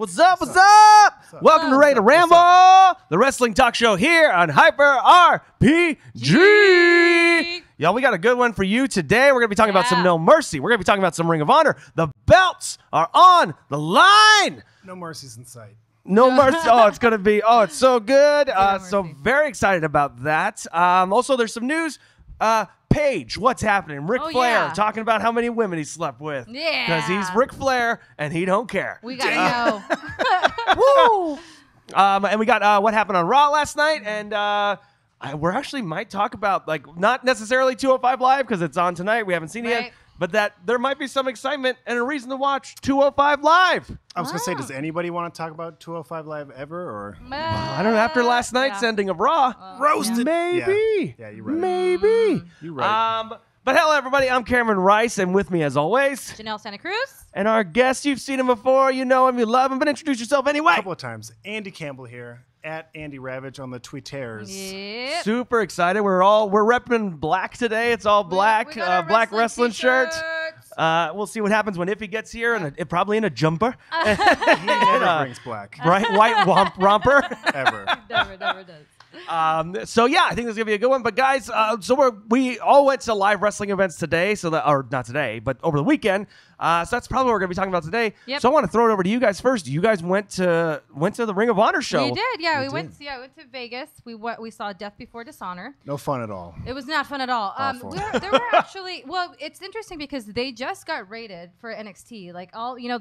What's up? What's up? Welcome to Ray to Ramble, the wrestling talk show here on Hyper RPG. Y'all, we got a good one for you today. We're going to be talking about some No Mercy. We're going to be talking about some Ring of Honor. The belts are on the line. No mercy's in sight. No Mercy. Oh, it's going to be, it's so good. So very excited about that. Also, there's some news. Paige, what's happening? Ric Flair talking about how many women he slept with. Yeah. Because he's Ric Flair and he don't care. We got to know. Woo! And we got what happened on Raw last night. And we're actually might talk about, like, not necessarily 205 Live because it's on tonight. We haven't seen it yet. But that there might be some excitement and a reason to watch 205 Live. I was going to say, does anybody want to talk about 205 Live ever? Or I don't know. After last night's ending of Raw. Roasted. Maybe. Yeah, you're right. Maybe. You're right. But hello, everybody. I'm Cameron Rice, and with me, as always, Janelle Santa Cruz. And our guest, you've seen him before. You know him. You love him. But introduce yourself anyway. A couple of times. Andy Campbell here. At Andy Ravage on the Twitters. Yep. Super excited. We're repping black today. It's all black. We got black wrestling shirt. t-shirts. We'll see what happens when Iffy gets here, and probably in a jumper. He never brings black. Bright white romper. Ever. Never does. So yeah, I think this is gonna be a good one. But guys, we all went to live wrestling events today, or not today, but over the weekend. So that's probably what we're gonna be talking about today. Yep. So I want to throw it over to you guys first. You guys went to the Ring of Honor show. We did, yeah. We went to Vegas. We saw Death Before Dishonor. No fun at all. It was not fun at all. Awful. There were actually, well, it's interesting because they just got rated for NXT. Like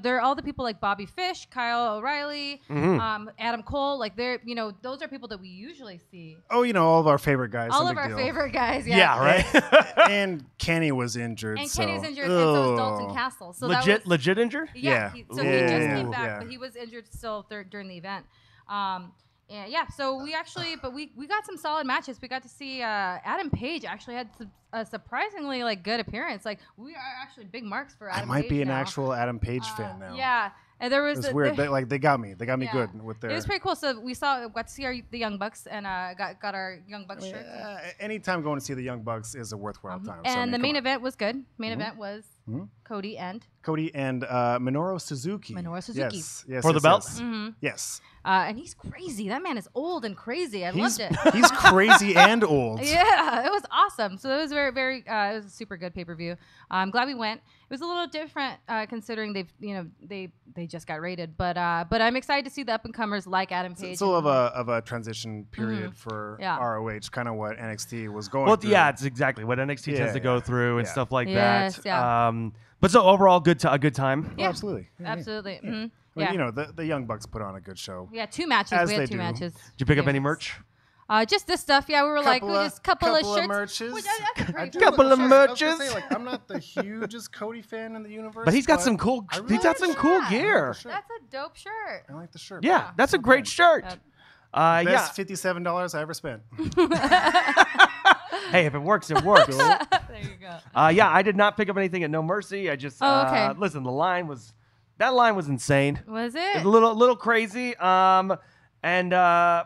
they're all the people like Bobby Fish, Kyle O'Reilly, Adam Cole. Like those are people that we usually see. Oh, all of our favorite guys. All of our favorite guys. Yeah. Yeah, right. And Kenny was injured. And Kenny was injured, and so was Dalton Castle. So legit injured? Yeah. He just came back, yeah. but he was injured still during the event. So we got some solid matches. We got to see Adam Page actually had a surprisingly good appearance. Like, we are actually big marks for Adam Page. I might be an now. actual Adam Page fan now. Yeah. And there was it's weird. They got me. They got me good with their. It was pretty cool. So we got to see the Young Bucks and got our Young Bucks shirt. Anytime going to see the Young Bucks is a worthwhile time. And the main event was good. Main event was Cody and Minoru Suzuki. Yes. For the belt? Yes. And he's crazy. That man is old and crazy. I loved it. He's crazy and old. Yeah, it was awesome. So it was very, very. It was a super good pay-per-view. I'm glad we went. It was a little different considering they just got rated, but I'm excited to see the up and comers like Adam Page. It's a little of a transition period for ROH, kind of what NXT was going through. Yeah, it's exactly what NXT tends to go through and stuff like that. Yeah. But so overall, a good time. Yeah, absolutely. Absolutely. Yeah. Mm-hmm. Well, the Young Bucks put on a good show. Yeah, 2 matches. We had 2 matches. Did you pick up any merch? Just this stuff. Yeah, we were just couple of shirts. Merches. Couple of merches. I'm not the hugest Cody fan in the universe, but he's got some cool. He's got some cool gear. That's a dope shirt. I like the shirt. Yeah, that's a great shirt. Best $57 I ever spent. Hey, if it works, it works. There you go. I did not pick up anything at No Mercy. I just listen. The line was insane. Was it? It's a little crazy. And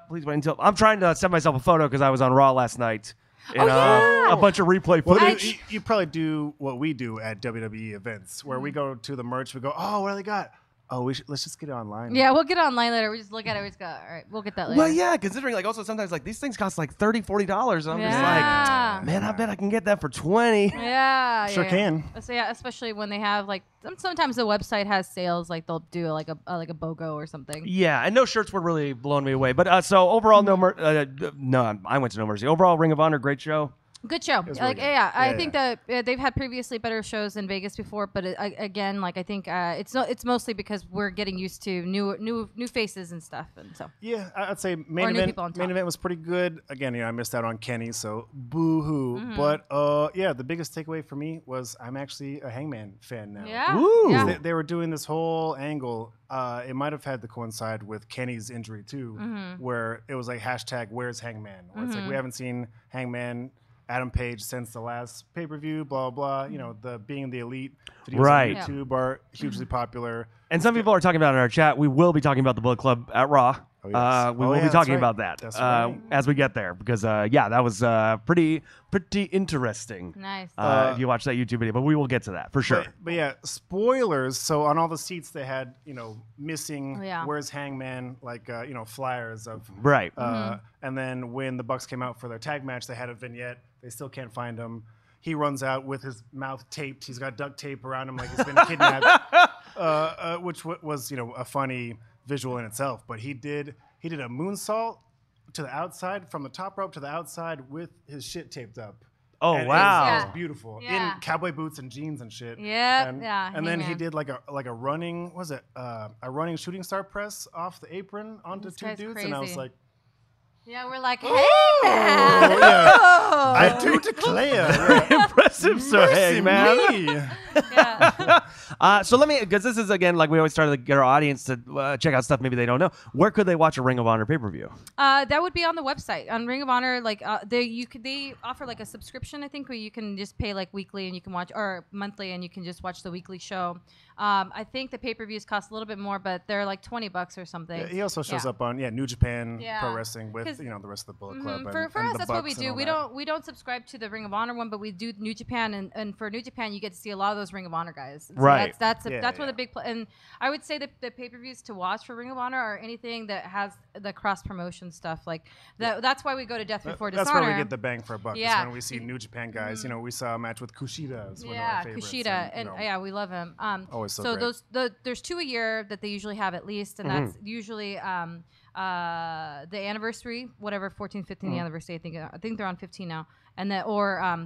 please wait until I'm trying to send myself a photo because I was on Raw last night. And, a bunch of replay footage. You probably do what we do at WWE events, where we go to the merch. We go, what do they got? Let's just get it online. Yeah, we'll get it online later. We just look at it. We just go, all right, we'll get that later. Well, yeah, considering also sometimes these things cost $30, $40, and I'm just like, man, I bet I can get that for $20. Yeah, sure can. So especially when they have sometimes the website has sales, they'll do like a BOGO or something. Yeah, and no shirts were really blowing me away. But so overall, I went to No Mercy. Overall, Ring of Honor, great show. Good show. I think that they've had previously better shows in Vegas before, but again, I think it's mostly because we're getting used to new faces and stuff, and so. Yeah, I'd say main event was pretty good. Again, I missed out on Kenny, so boo-hoo. Mm-hmm. But the biggest takeaway for me was I'm actually a Hangman fan now. Yeah. Ooh. Yeah. They were doing this whole angle. It might have had to coincide with Kenny's injury too, where it was # Where's Hangman? Where it's we haven't seen Hangman, Adam Page since the last pay-per-view, blah, blah, blah. The being the elite videos on YouTube are hugely popular. And some people are talking about in our chat, we will be talking about the Bullet Club at Raw. We will be talking about that as we get there because that was pretty interesting. Nice. If you watch that YouTube video, but we will get to that for sure. But yeah, spoilers. So on all the seats they had missing where's Hangman flyers of right. And then when the Bucks came out for their tag match, they had a vignette. They still can't find him. He runs out with his mouth taped. He's got duct tape around him like he's been kidnapped, which was a funny visual in itself. But he did a moonsault to the outside, from the top rope to the outside with his shit taped up. Oh, and wow. it was beautiful. In cowboy boots and jeans and shit. Yeah. And then he did like a running, a running shooting star press off the apron onto two dudes. Crazy. And I was like, yeah, we're like, hey, man. I do declare. Very impressive, Sir Hangman. So let me, because this is, again, like we always try to get our audience to check out stuff maybe they don't know. Where could they watch a Ring of Honor pay-per-view? That would be on the website. On Ring of Honor, they offer like a subscription, I think, where you can just pay like weekly and you can watch, or monthly, and you can just watch the weekly show. I think the pay-per-views cost a little bit more, but they're like $20 or something. Yeah, he also shows up on New Japan Pro Wrestling with the rest of the Bullet Club. For us, that's what we do. We don't. don't subscribe to the Ring of Honor one, but we do New Japan, and for New Japan, you get to see a lot of those Ring of Honor guys. So right. That's one of the big. And I would say that the pay-per-views to watch for Ring of Honor are anything that has the cross promotion stuff. Like that's why we go to Death Before Dishonor. That's where we get the bang for a buck. Yeah. Is when we see New Japan guys. We saw a match with Kushida. One of our favorites. Kushida, and we love him. Always so great. There's 2 a year that they usually have at least, and that's usually the anniversary, whatever 14th, 15th anniversary. I think they're on 15 now, and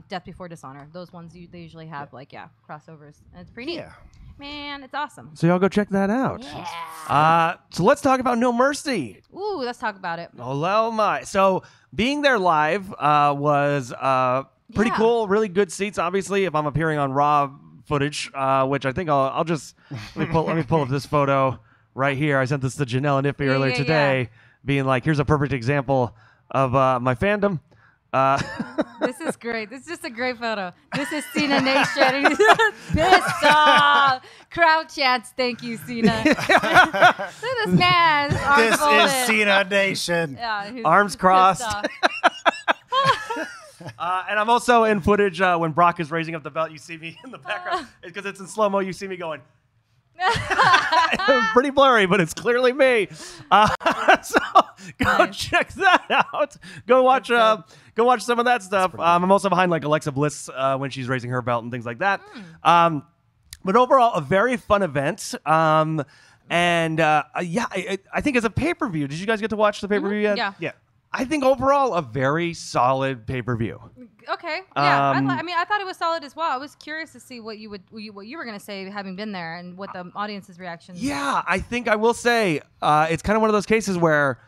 Death Before Dishonor. Those ones they usually have crossovers, and it's pretty neat. Yeah. Man, it's awesome. So y'all go check that out. Yeah. So let's talk about No Mercy. Ooh, let's talk about it. Oh my! So being there live was pretty cool. Really good seats. Obviously, if I'm appearing on Raw footage, which I think I'll just let me pull up this photo right here. I sent this to Janelle and Iffy earlier today, being like, here's a perfect example of my fandom. This is great. This is just a great photo. This is Cena Nation. He's pissed off. Crowd chants, thank you, Cena. Look at this man. This is Cena Nation. Yeah, arms crossed. And I'm also in footage when Brock is raising up the belt. You see me in the background because it's in slow-mo. You see me going. Pretty blurry, but it's clearly me. So go check that out. Go watch some of that stuff. I'm also behind like Alexa Bliss when she's raising her belt and things like that. But overall, a very fun event. I think as a pay-per-view, did you guys get to watch the pay-per-view yet? Yeah. I think overall a very solid pay-per-view. Okay. Yeah. I thought it was solid as well. I was curious to see what you were going to say, having been there, and what the audience's reaction. Yeah, I think I will say it's kind of one of those cases where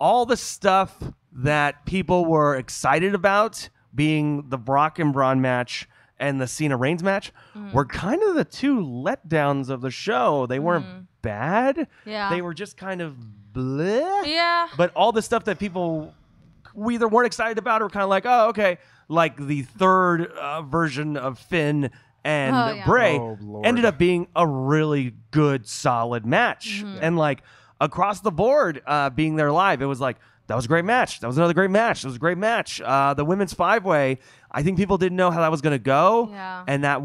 all the stuff that people were excited about, being the Brock and Braun match and the Cena Reigns match, were kind of the 2 letdowns of the show. They weren't bad. Yeah. They were just kind of bleh. Yeah. But all the stuff that people either weren't excited about or kind of like, oh, okay, like the third version of Finn and Bray ended up being a really good, solid match. And like across the board, being there live, it was like, that was a great match. That was another great match. It was a great match. The women's 5-way, I think people didn't know how that was going to go. Yeah. And that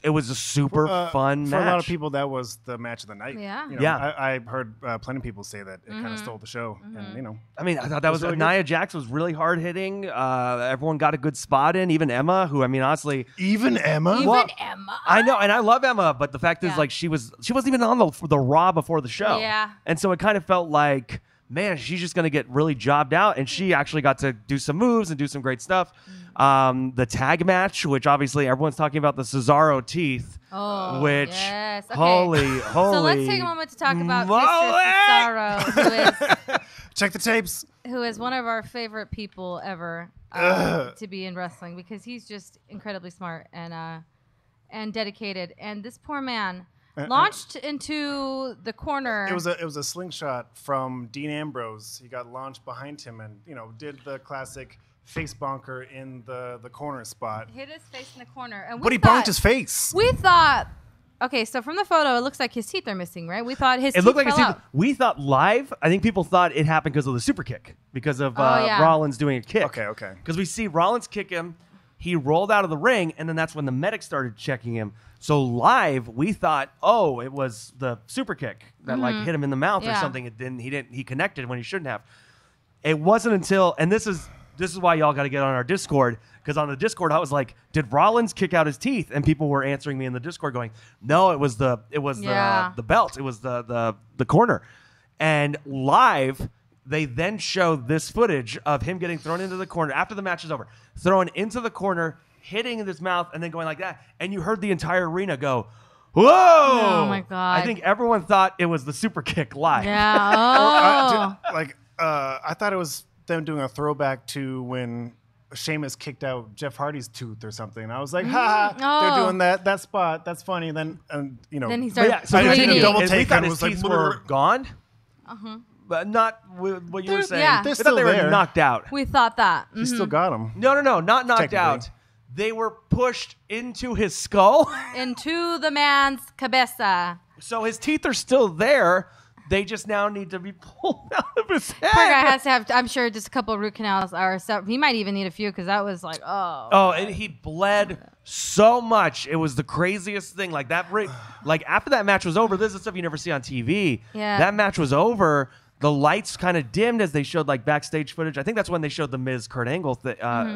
it was a super fun match. For a lot of people, that was the match of the night. Yeah. I heard plenty of people say that it kind of stole the show. And, I mean, I thought that was really Nia Jax was really hard hitting. Everyone got a good spot in, even Emma, who, I mean, honestly. Even Emma? Emma? I know, and I love Emma, but the fact is, like, she wasn't even on the Raw before the show. Yeah. And so it kind of felt like, man, she's just going to get really jobbed out. And she actually got to do some moves and do some great stuff. The tag match, which obviously everyone's talking about the Cesaro teeth. Oh, which, yes. Okay. holy. So let's take a moment to talk about Mr. Cesaro, check the tapes. Who is one of our favorite people ever to be in wrestling, because he's just incredibly smart and dedicated. And this poor man launched into the corner. It was a slingshot from Dean Ambrose. He got launched behind him and did the classic face bonker in the corner spot. Hit his face in the corner, and he bonked his face. We thought okay, so from the photo, it looks like his teeth are missing, right? We thought his teeth looked like fell out. We thought live. I think people thought it happened because of the super kick, because of Rollins doing a kick. Okay. Because we see Rollins kick him, he rolled out of the ring, and then that's when the medic started checking him. So live, we thought, oh, it was the super kick that like hit him in the mouth or something. It didn't. He connected when he shouldn't have. It wasn't until, and this is why y'all got to get on our Discord, because on the Discord I was like, did Rollins kick out his teeth? And people were answering me in the Discord going, no, it was the belt, it was the corner. And live, they then showed this footage of him getting thrown into the corner after the match is over, thrown into the corner, hitting in his mouth, and then going like that. And you heard the entire arena go, whoa! Oh my God! I think everyone thought it was the super kick live. Yeah. Oh. I thought it was them doing a throwback to when Sheamus kicked out Jeff Hardy's tooth or something. I was like, they're doing that spot. That's funny. Then then he started so bleeding. double we take thought and his was like, teeth were gone. But not what you were saying. Yeah. They They're thought they still were there. knocked out. We thought that. he still got him. No, not knocked out. They were pushed into his skull. Into the man's cabeza. So his teeth are still there. They just now need to be pulled out of his head. Poor guy has to have, I'm sure, just a couple of root canals or so. He might even need a few because that was like, Oh, and he bled so much. It was the craziest thing. Like that, like after that match was over, this is stuff you never see on TV. Yeah. That match was over. The lights kind of dimmed as they showed like backstage footage. I think that's when they showed the Miz Kurt Angle.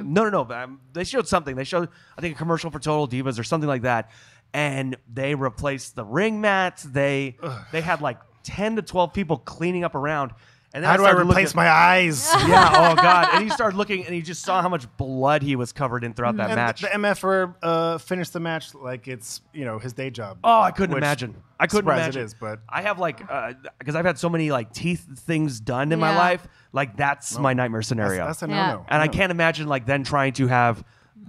No. They showed something. They showed, I think, a commercial for Total Divas or something like that. And they replaced the ring mats. They had like 10 to 12 people cleaning up around. And then How do I replace my eyes? Yeah, oh God. And he started looking and he just saw how much blood he was covered in throughout that And match. the MFer finished the match like it's his day job. Oh, I couldn't imagine. I couldn't surprised imagine. it is, but I have like, because I've had so many like teeth things done in my life. Like that's my nightmare scenario. that's a no-no. Yeah. And I can't imagine like then trying to have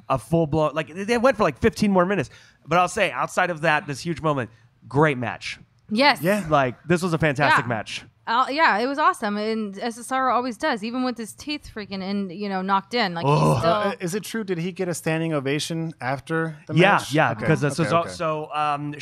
a full blown, like they went for like 15 more minutes. But I'll say outside of that, this huge moment, great match. yes. Yeah. Like this was a fantastic Yeah. match. Yeah, it was awesome. And as Cesaro always does, even with his teeth freaking knocked in. Like he's still... is it true? Did he get a standing ovation after the match? Yeah, Okay. because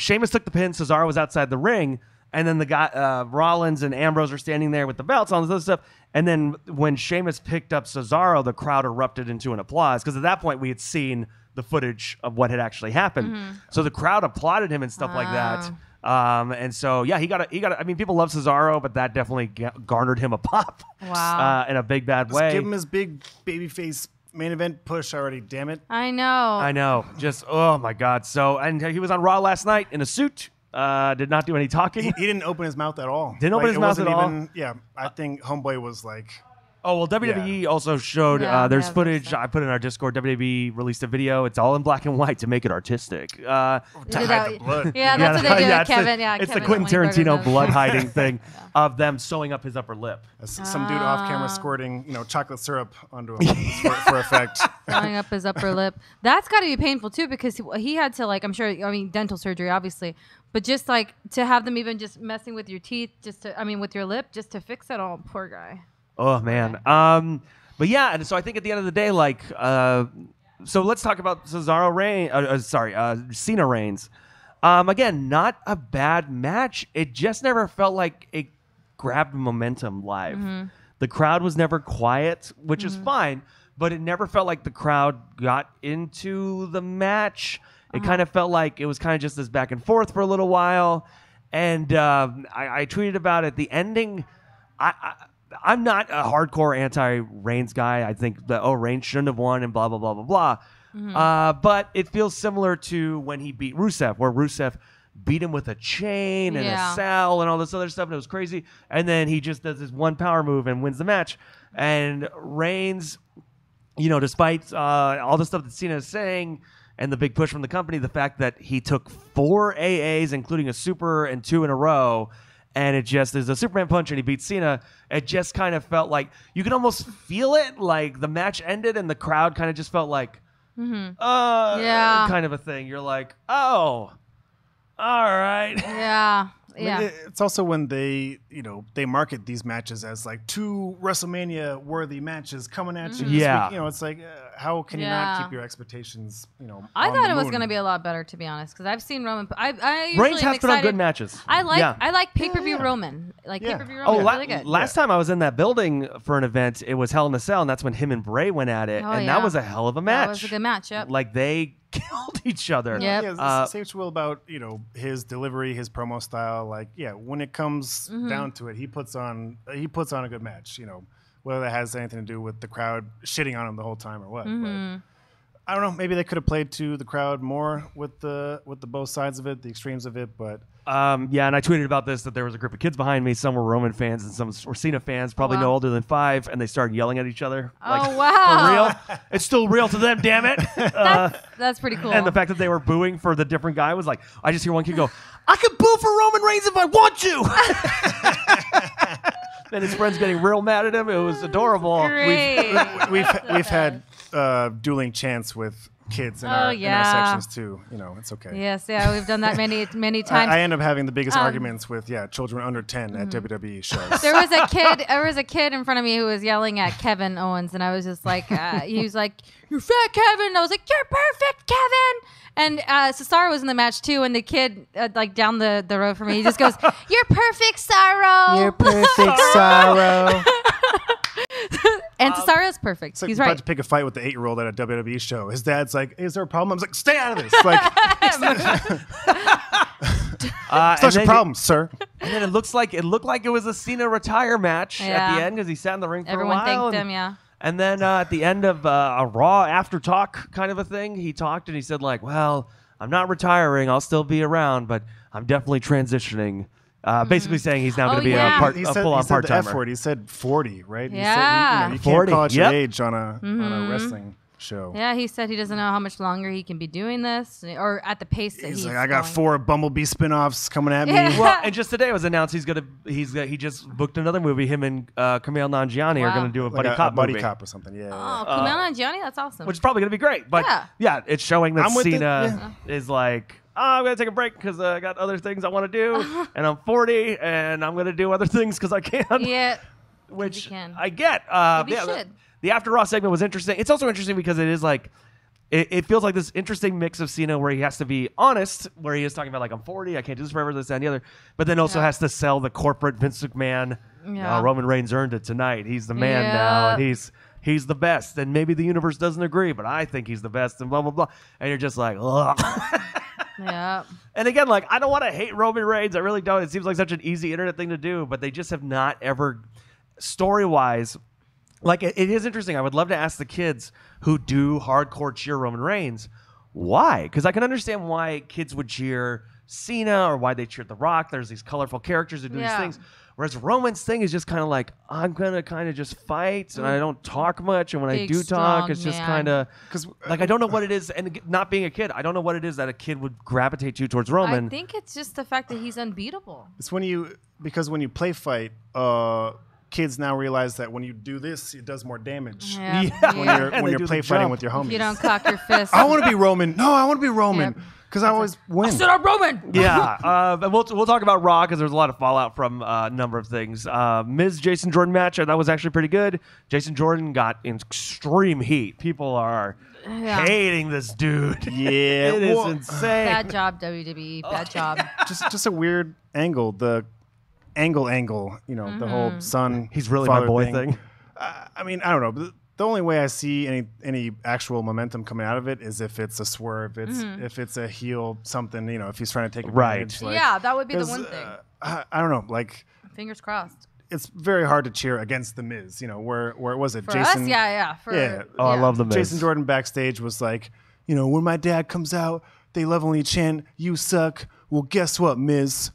Sheamus took the pin. Cesaro was outside the ring, and then the guy Rollins and Ambrose are standing there with the belts, all this other stuff. And then when Sheamus picked up Cesaro, the crowd erupted into an applause because at that point we had seen the footage of what had actually happened. So the crowd applauded him and stuff like that. And so he got. I mean, people love Cesaro, but that definitely garnered him a pop. Wow. In a big bad Just way. give him his big babyface main event push already. Damn it! I know. I know. Just oh my God. So and he was on Raw last night in a suit. Did not do any talking. He didn't open his mouth at all. Didn't open his mouth at all? Yeah, I think Homeboy was like. Oh, well, WWE also showed, there's footage. I put in our Discord. WWE released a video. It's all in black and white to make it artistic. To hide the blood. Yeah, that's what they do with Kevin. It's Kevin the Quentin when he Tarantino burgers blood hiding thing of them sewing up his upper lip. Some dude off camera squirting, chocolate syrup onto him for effect. throwing up his upper lip. That's got to be painful too because he had to I'm sure, dental surgery obviously, but just like to have them even just messing with your teeth, with your lip, just to fix it all. Poor guy. Oh man. But yeah, and so I think at the end of the day, so let's talk about Cena Reigns. Again, not a bad match. It just never felt like it grabbed momentum live. The crowd was never quiet, which is fine, but it never felt like the crowd got into the match. It kind of felt like it was kind of just this back and forth for a little while. And I tweeted about it. The ending, I'm not a hardcore anti-Reigns guy. I think that, Reigns shouldn't have won and blah, blah, blah, blah, blah. But it feels similar to when he beat Rusev, where Rusev beat him with a chain and a cell and all this other stuff, and it was crazy. And then he just does this one power move and wins the match. And Reigns, despite all the stuff that Cena is saying and the big push from the company, the fact that he took 4 AAs, including a super and 2 in a row, and it just is a Superman punch and he beats Cena. It just kind of felt like you could almost feel it. Like the match ended and the crowd kind of just felt like, kind of a thing. You're like, oh, all right. Yeah. Yeah. It's also when they market these matches as like 2 WrestleMania worthy matches coming at you. Yeah. This week. It's like, how can you not keep your expectations, I thought it was going to be a lot better, to be honest, because I've seen Roman. I Reigns usually has put on good matches. I like pay-per-view Roman. Like pay-per-view Roman. Really good. Last time I was in that building for an event, it was Hell in a Cell, and that's when him and Bray went at it, and that was a hell of a match. That was a good match. Yep. Like they killed each other. Yep. Say what you will about his delivery, his promo style. Like when it comes down to it, he puts on a good match. Whether that has anything to do with the crowd shitting on him the whole time or what. But I don't know. Maybe they could have played to the crowd more with the both sides of it, the extremes of it. But and I tweeted about this, that there was a group of kids behind me. Some were Roman fans and some were Cena fans, probably no older than 5, and they started yelling at each other. Oh, wow. For real? It's still real to them, damn it. That's pretty cool. And the fact that they were booing for the different guy was like, I just hear one kid go, I could boo for Roman Reigns if I want to. And his friend's getting real mad at him. It was adorable. Great. We've had dueling chants with kids in our sections too. It's okay. Yes, we've done that many times. I end up having the biggest arguments with children under 10 at WWE shows. There was a kid in front of me who was yelling at Kevin Owens, and I was just like, he was like, "You're fat, Kevin." And I was like, "You're perfect, Kevin." And Cesaro was in the match too, and the kid like down the road from me, he just goes, "You're perfect, Cesaro." You're perfect, Cesaro. And Cesaro's perfect. It's like he's about right. to pick a fight with the 8-year-old at a WWE show. His dad's like, "Is there a problem?" I was like, "Stay out of this." Like, it's not your problem, sir. And then it looked like it was a Cena retire match at the end because he sat in the ring for Everyone a while. thanked him, yeah. And then at the end of a Raw after talk kind of a thing, he talked and he said like, "Well, I'm not retiring. I'll still be around, but I'm definitely transitioning." Basically saying he's now going to be a full-on part-timer. He said the F word. He said 40, right? Yeah. He said, you 40. can't call it your age on a wrestling show. Yeah, he said he doesn't know how much longer he can be doing this, or at the pace that he's like, I got going. 4 Bumblebee spin-offs coming at me. Well, and just today it was announced he just booked another movie. Him and Kumail Nanjiani are going to do a buddy cop movie. Buddy cop or something, yeah. Oh, Kumail Nanjiani, that's awesome. Which is probably going to be great. But yeah, it's showing that Cena is like, I'm going to take a break because I got other things I want to do, and I'm 40, and I'm going to do other things because I can. Yeah. Which I get. The After Raw segment was interesting. It's also interesting because it is like, it feels like this interesting mix of Cena where he has to be honest, where he is talking about like, I'm 40, I can't do this forever, this, that, and the other, but then also has to sell the corporate Vince McMahon. Roman Reigns earned it tonight. He's the man now, and he's the best, and maybe the universe doesn't agree, but I think he's the best, and blah, blah, blah. And you're just like, ugh. Yeah. And again, like, I don't want to hate Roman Reigns. I really don't. It seems like such an easy internet thing to do, but they just have not ever, story-wise, like, it is interesting. I would love to ask the kids who do hardcore cheer Roman Reigns, why? Because I can understand why kids would cheer Cena or why they cheered The Rock. There's these colorful characters who do these things. Whereas Roman's thing is just kind of like, I'm going to kind of just fight, and I don't talk much, and when I do talk, it's just kind of, like, I don't know what it is, and not being a kid, I don't know what it is that a kid would gravitate to towards Roman. I think it's just the fact that he's unbeatable. It's when you play fight, kids now realize that when you do this, it does more damage. When you're play fighting with your homies. If you don't cock your fist. I want to be Roman. No, I want to be Roman. Because I always win. I stood up Roman. Yeah. And we'll talk about Raw because there's a lot of fallout from a number of things. Miz Jason Jordan match, that was actually pretty good. Jason Jordan got in extreme heat. People are hating this dude. Yeah. It is insane. Bad job, WWE. Bad job. Just a weird angle. The angle, the whole son. He's really my boy thing. I mean, I don't know. The only way I see any actual momentum coming out of it is if it's a swerve, if it's a heel something, if he's trying to take advantage. Right. Like, that would be the one thing. I don't know. Like, fingers crossed. It's very hard to cheer against The Miz. Where was it? For Jason, us, yeah. I love The Miz. Jason Jordan backstage was like, when my dad comes out, they lovingly chant, "You suck." Well, guess what, Miz?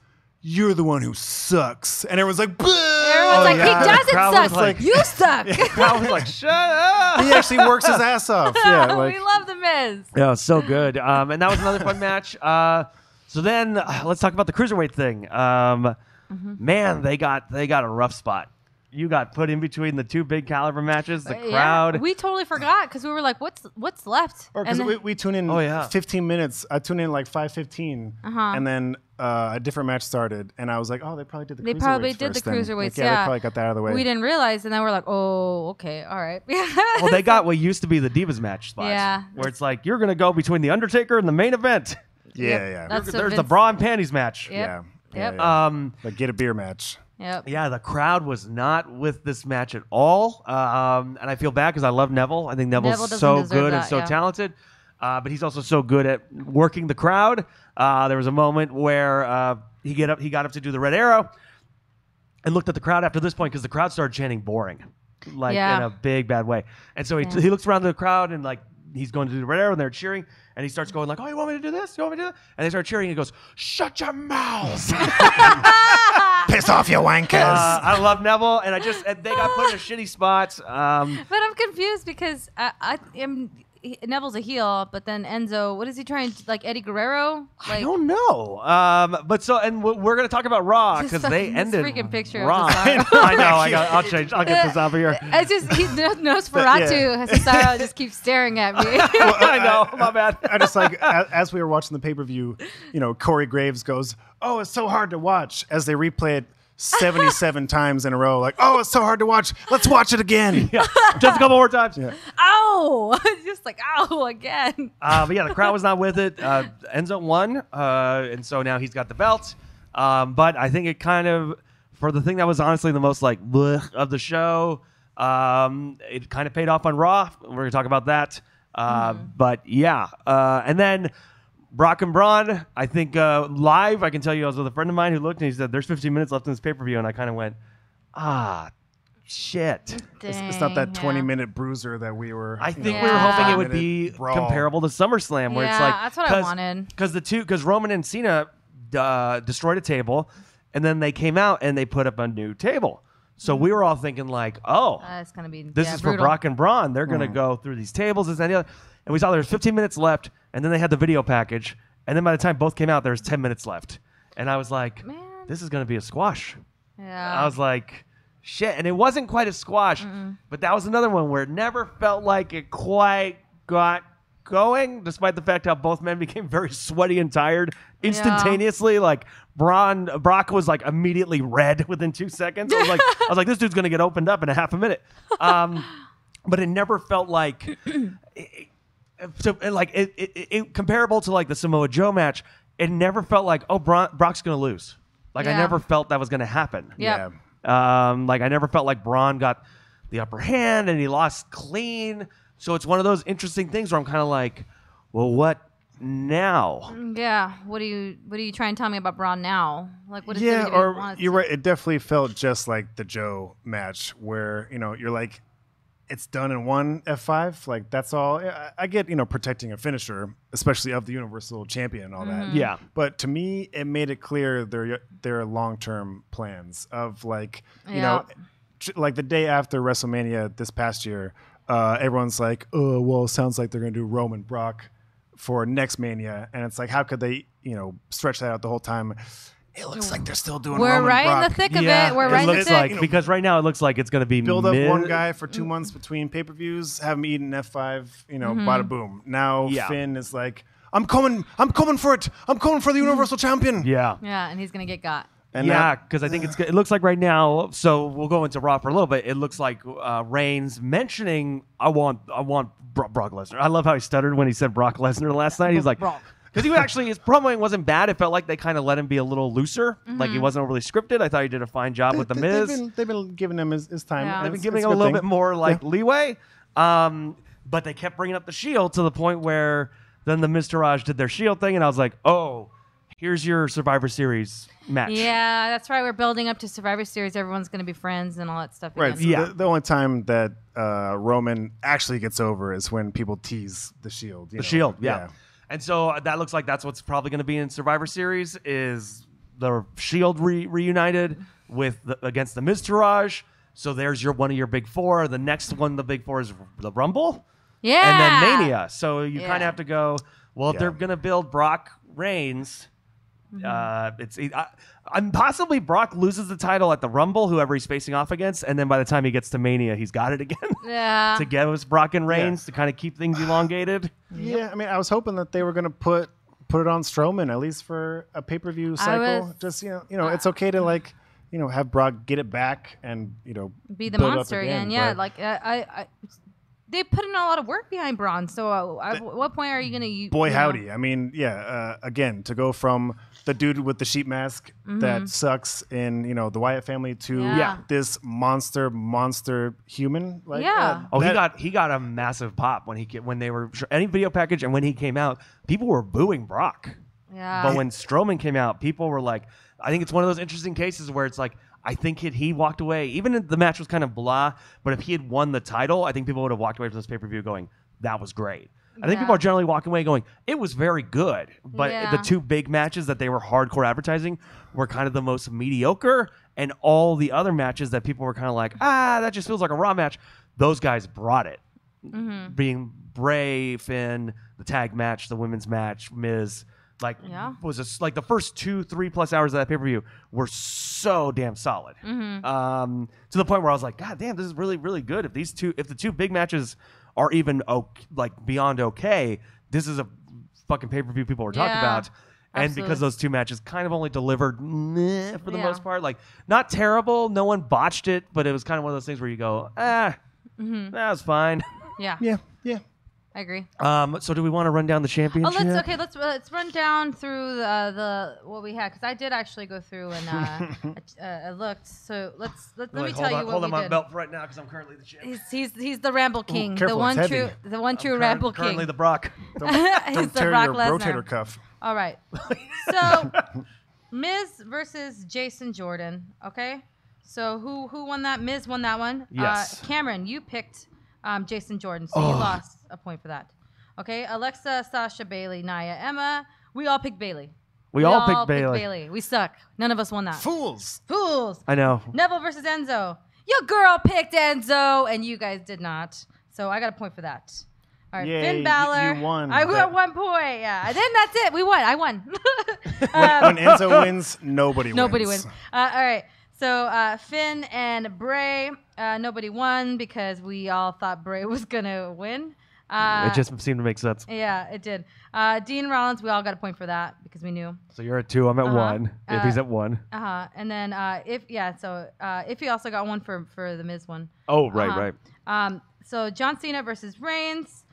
You're the one who sucks. And everyone's like, boo! Everyone's like, he doesn't suck. Like, you suck. I was like, shut up. He actually works his ass off. Yeah, we love The Miz. Yeah, so good. And that was another fun match. So then let's talk about the Cruiserweight thing. Man, they got a rough spot. you got put in between the two big caliber matches. The crowd. We totally forgot because we were like, what's left? Because we tune in 15 minutes. I tuned in like 5:15, and then a different match started, and I was like, oh, they probably did the Cruiserweights. Like, they probably got that out of the way. We didn't realize, and then we're like, oh, okay, all right. Well, they got what used to be the Divas match spot, where it's like you're gonna go between the Undertaker and the main event. There's the bra and panties match. Yep. Like get a beer match. Yep. Yeah, the crowd was not with this match at all, and I feel bad because I love Neville. I think Neville's so good and so talented, but he's also so good at working the crowd. There was a moment where he got up to do the Red Arrow, and looked at the crowd after this point because the crowd started chanting "boring," like in a big bad way. And so he looks around the crowd and like he's going to do the Red Arrow, and they're cheering. And he starts going like, "Oh, you want me to do this? You want me to do that?" And they start cheering. And he goes, "Shut your mouths! Piss off, you wankers!" I love Neville, and they got put in a shitty spot. But I'm confused because Neville's a heel, but then Enzo, what is he trying to, like Eddie Guerrero? Like, I don't know. We're gonna talk about Raw because they ended freaking picture Raw. Of Cesaro. I know. I'll get this over here. It's just Nosferatu. Cesaro just keeps staring at me. I know. My bad. I just like as we were watching the pay-per-view, Corey Graves goes, "Oh, it's so hard to watch," as they replay it 77 times in a row. Like, "Oh, it's so hard to watch. Let's watch it again." Yeah, just a couple more times. Yeah. Ow! Just like ow again. But yeah, the crowd was not with it. Enzo won, and so now he's got the belt. But I think it kind of, for the thing that was honestly the most like blech of the show, it kind of paid off on Raw. We're gonna talk about that. But yeah, and then Brock and Braun, I think live, I can tell you I was with a friend of mine who looked and he said, "There's 15 minutes left in this pay-per-view." And I kind of went, shit. It's not that 20-minute bruiser that we were. I think we were hoping it would be comparable to SummerSlam, where it's like, that's what I wanted. Because Roman and Cena destroyed a table, and then they came out and they put up a new table. So we were all thinking like, it's gonna be this is brutal. for Brock and Braun. They're gonna go through these tables, this and the other. And we saw there was 15 minutes left, and then they had the video package, and then by the time both came out, there was 10 minutes left. And I was like, man, this is gonna be a squash. Yeah. I was like, shit. And it wasn't quite a squash, but that was another one where it never felt like it quite got going, despite the fact how both men became very sweaty and tired instantaneously. Like Brock was like immediately red within 2 seconds. I was like, this dude's gonna get opened up in a half a minute. But it never felt like comparable to like the Samoa Joe match. It never felt like, Brock's gonna lose. Like I never felt that was gonna happen. Yeah. Like I never felt like Braun got the upper hand and he lost clean. So it's one of those interesting things where I'm kind of like, well, what now? Yeah. What do you try and tell me about Braun now? Like what is you're right. It definitely felt just like the Joe match where, you're like, it's done in one F5. Like that's all. I get, protecting a finisher, especially of the Universal Champion and all that. Yeah. But to me, it made it clear their long-term plans of like, like the day after WrestleMania this past year, everyone's like, "Oh, well, it sounds like they're going to do Roman Brock for next Mania." And it's like, how could they, stretch that out the whole time? It looks like they're still doing Roman right Brock. in the thick of it. We're right in the thick. Because right now it looks like it's going to be build up one guy for 2 months between pay-per-views, have him eat an F5, bada boom. Now Finn is like, I'm coming for it. I'm coming for the Universal Champion. Yeah. Yeah, and he's going to get got. And because I think it looks like right now, so we'll go into Raw for a little bit. It looks like Reigns mentioning, I want Brock Lesnar. I love how he stuttered when he said Brock Lesnar last night. He's like, because his promoing wasn't bad. It felt like they kind of let him be a little looser. Like he wasn't overly scripted. I thought he did a fine job with The Miz. They've been giving him his time. Yeah. They've been giving him a little bit more leeway. But they kept bringing up the Shield to the point where then the Miztourage did their Shield thing. And I was like, here's your Survivor Series match. Yeah, that's right. We're building up to Survivor Series. Everyone's going to be friends and all that stuff. Right. Again. So the only time that Roman actually gets over is when people tease the Shield. Shield, yeah. And so that looks like that's what's probably going to be in Survivor Series is the Shield reunited against the Miztourage. So there's one of your big four. The next one, the big four, is the Rumble. Yeah. And then Mania. So you kind of have to go, well, if they're going to build Brock Reigns, I'm possibly Brock loses the title at the Rumble, whoever he's facing off against, and then by the time he gets to Mania, he's got it again. Yeah. Together with Brock and Reigns to kind of keep things elongated. Yeah, I mean, I was hoping that they were going to put it on Strowman at least for a pay-per-view cycle. Just it's okay to have Brock get it back and be the build monster up again. Yeah, like they put in a lot of work behind Braun. So at what point are you going to? Boy, howdy! I mean, again, to go from the dude with the sheep mask that sucks in the Wyatt family to this monster human. Like, he got a massive pop when they were any video package, and when he came out, people were booing Brock. Yeah. But when Strowman came out, people were like, I think it's one of those interesting cases where it's like, I think he walked away, even if the match was kind of blah, but if he had won the title, I think people would have walked away from this pay-per-view going, that was great. I think people are generally walking away going, it was very good. But the two big matches that they were hardcore advertising were kind of the most mediocre, and all the other matches that people were kind of like, that just feels like a Raw match. Those guys brought it. Being Bray, Finn, the tag match, the women's match, Miz. Was just like the first 2-3+ hours of that pay-per-view were so damn solid. To the point where I was like, God damn, this is really, really good. If the two big matches are even beyond okay, this is a fucking pay-per-view people were talking about. And absolutely. Because those two matches kind of only delivered for the most part, not terrible, no one botched it, but it was kind of one of those things where you go, that was fine. Yeah. I agree. So do we want to run down the championship? Let's run down through the what we had, because I did actually go through and I looked. So let me tell you what we did. Hold on my belt right now because I'm currently the champion. He's the Ramble King, careful, the one true Ramble King. Currently the Brock. Don't tear Brock your Lesnar. rotator cuff. All right. So Miz versus Jason Jordan. Okay. So who won that? Miz won that one. Yes. Cameron, you picked Jason Jordan, so you lost a point for that. Okay, Alexa, Sasha, Bailey, Nia, Emma. We all picked Bailey. We all picked Bailey. We suck. None of us won that. Fools. I know. Neville versus Enzo. Your girl picked Enzo, and you guys did not. So I got a point for that. All right, Yay, Finn Balor. you won. I got 1 point. Yeah, and then that's it. We won. I won. When Enzo wins, nobody wins. Nobody wins. All right. So Finn and Bray, nobody won because we all thought Bray was going to win. It just seemed to make sense. Yeah, it did. Dean Rollins, we all got a point for that because we knew. So you're at 2, I'm at 1. If he's at 1. And then Iffy also got one for the Miz one. Oh, right. So John Cena versus Reigns.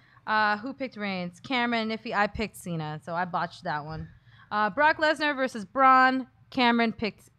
Who picked Reigns? Cameron, Iffy. I picked Cena, so I botched that one. Brock Lesnar versus Braun. Cameron picked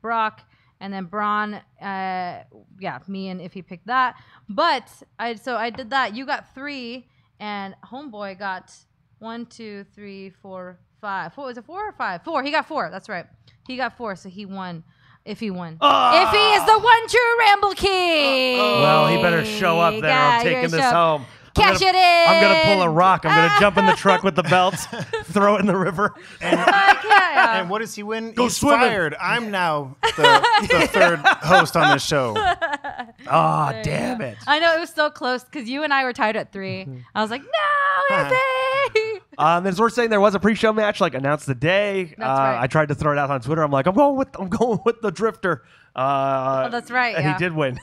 Brock, and then Braun, me and Iffy picked that. But I did that. You got 3, and Homeboy got 1, 2, 3, 4, 5. Was it 4 or 5? 4. He got 4. That's right. He got 4, so he won. Iffy won. Iffy is the one true Ramble King. Well, he better show up there. I'm taking this home. Cash it in. I'm going to pull a rock. I'm going to jump in the truck with the belts, throw it in the river. And what does he win? He's fired. I'm now the third host on this show. Damn it. I know, it was so close because you and I were tied at 3. I was like, no, Iffy. As we're saying, there was a pre-show match announced today. That's right. I tried to throw it out on Twitter. I'm like, I'm going with the Drifter. That's right. And he did win.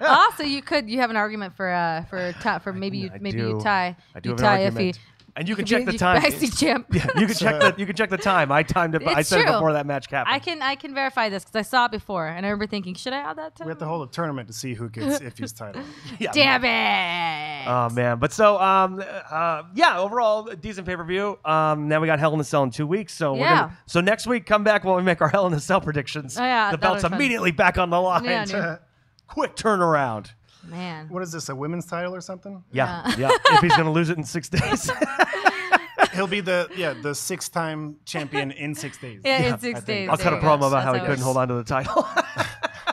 Also, you have an argument for maybe you tie. I do you have tie an argument. Iffy. And you can check the time. champ. Yeah, you can check the time. I timed it. I said it before that match happened. I can verify this because I saw it before, and I remember thinking, should I add that time? We have to hold a tournament to see who gets Iffy's title. Yeah. Damn it! Oh man, but so overall decent pay-per-view. Now we got Hell in a Cell in 2 weeks, so so next week come back when we make our Hell in a Cell predictions. Oh, yeah, the belt's immediately back on the line. Yeah, Quick turnaround. Man. What is this, a women's title or something? Yeah. If he's gonna lose it in 6 days. He'll be the 6-time champion in 6 days. Yeah, in 6 days. I'll cut a promo about how he couldn't hold on to the title.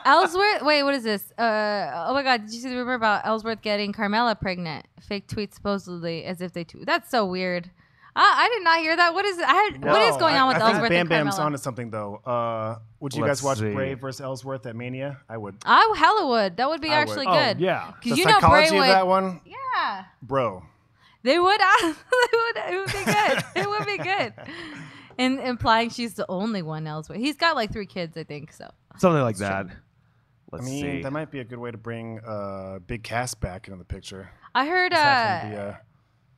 Ellsworth? Wait, what is this? Oh my God, did you see the rumor about Ellsworth getting Carmella pregnant? Fake tweet supposedly as if they tweet. That's so weird. I did not hear that. What is it? What is going on with Ellsworth and Carmella? Bam Bam's onto something though. Would you guys watch Bray versus Ellsworth at Mania? I would. I hella would. That would be actually good. Yeah. Because the you know Bray psychology of that one? Yeah. Bro. They would. It would be good. It would be good. And implying she's the only one elsewhere. He's got like 3 kids, I think. So something like that. Let's see. That might be a good way to bring Big Cass back into the picture. I heard